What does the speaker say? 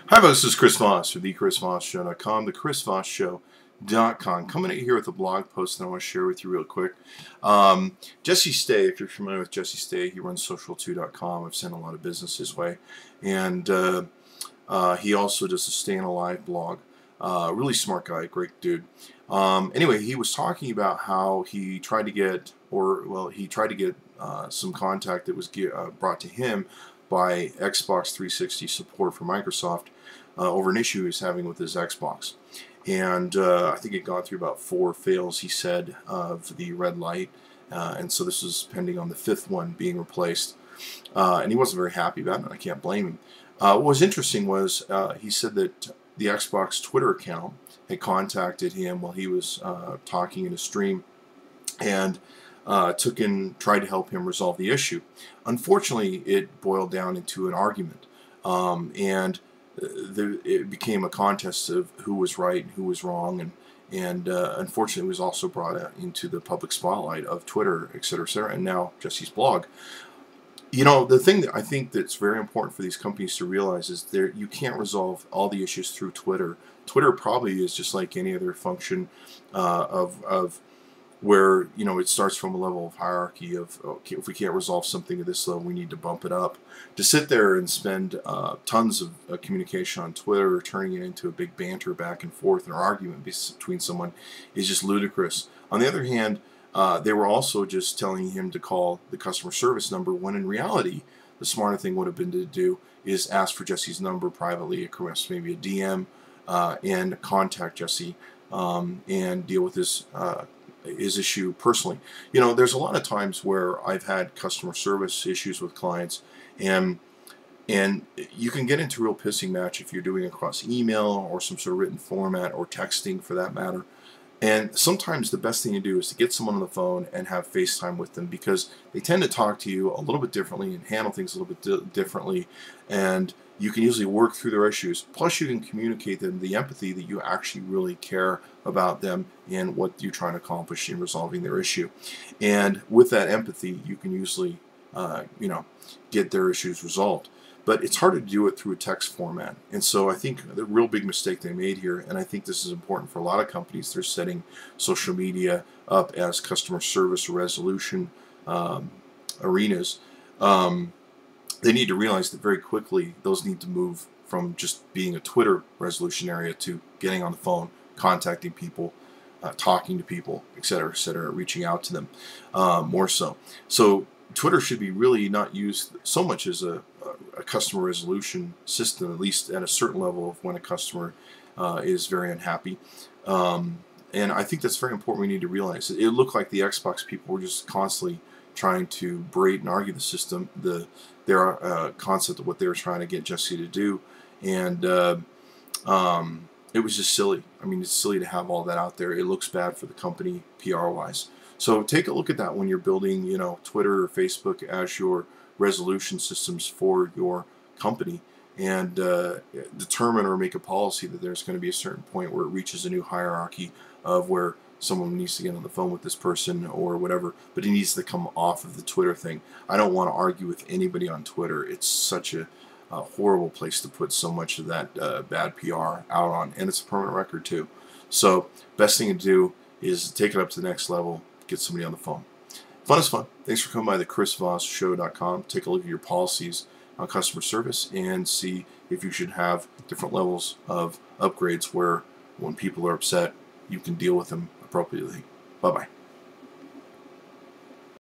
Hi, this is Chris Voss with thechrisvossshow.com, thechrisvossshow.com. Coming at you here with a blog post that I want to share with you real quick. Jesse Stay, if you're familiar with Jesse Stay, he runs social2.com. I've sent a lot of business his way. And he also does a Staying Alive blog. Really smart guy, great dude. Anyway, he was talking about how he tried to get, some contact that was brought to him by Xbox 360 support for Microsoft over an issue he was having with his Xbox. And I think it got through about 4 fails, he said, of the red light. And so this is pending on the 5th one being replaced. And he wasn't very happy about it, and I can't blame him. What was interesting was he said that the Xbox Twitter account had contacted him while he was talking in a stream and tried to help him resolve the issue. Unfortunately, it boiled down into an argument, and it became a contest of who was right and who was wrong, and unfortunately, it was also brought out into the public spotlight of Twitter, etc., and now Jesse's blog. You know, the thing that I think that's very important for these companies to realize is that you can't resolve all the issues through Twitter. Twitter probably is just like any other function of where, you know, it starts from a level of hierarchy of, okay, if we can't resolve something at this level, we need to bump it up. To sit there and spend tons of communication on Twitter, turning it into a big banter back and forth and argument between someone is just ludicrous. On the other hand, they were also just telling him to call the customer service number, when in reality, the smarter thing would have been to do is ask for Jesse's number privately, across maybe a DM, and contact Jesse and deal with his issue personally. You know, there's a lot of times where I've had customer service issues with clients, and you can get into a real pissing match if you're doing it across email or some sort of written format, or texting for that matter. And sometimes the best thing to do is to get someone on the phone and have FaceTime with them, because they tend to talk to you a little bit differently and handle things a little bit differently, and you can usually work through their issues. Plus, you can communicate them the empathy that you actually really care about them and what you're trying to accomplish in resolving their issue. And with that empathy, you can usually, get their issues resolved. But it's harder to do it through a text format. And so I think the real big mistake they made here, and I think this is important for a lot of companies, they're setting social media up as customer service resolution arenas. They need to realize that very quickly those need to move from just being a Twitter resolution area to getting on the phone, contacting people, talking to people, etc., reaching out to them more so. So Twitter should be really not used so much as a customer resolution system, at least at a certain level of when a customer is very unhappy. And I think that's very important. We need to realize it looked like the Xbox people were just constantly trying to berate and argue the system, their concept of what they were trying to get Jesse to do, and it was just silly. I mean, it's silly to have all that out there. It looks bad for the company PR-wise. So take a look at that when you're building, you know, Twitter or Facebook as your resolution systems for your company, and determine or make a policy that there's going to be a certain point where it reaches a new hierarchy of where someone needs to get on the phone with this person or whatever, but it needs to come off of the Twitter thing. I don't want to argue with anybody on Twitter. It's such a horrible place to put so much of that bad PR out on, and it's a permanent record too. So best thing to do is take it up to the next level, get somebody on the phone. Fun is fun. Thanks for coming by the chrisvossshow.com. Take a look at your policies on customer service and see if you should have different levels of upgrades where when people are upset, you can deal with them appropriately. Bye-bye.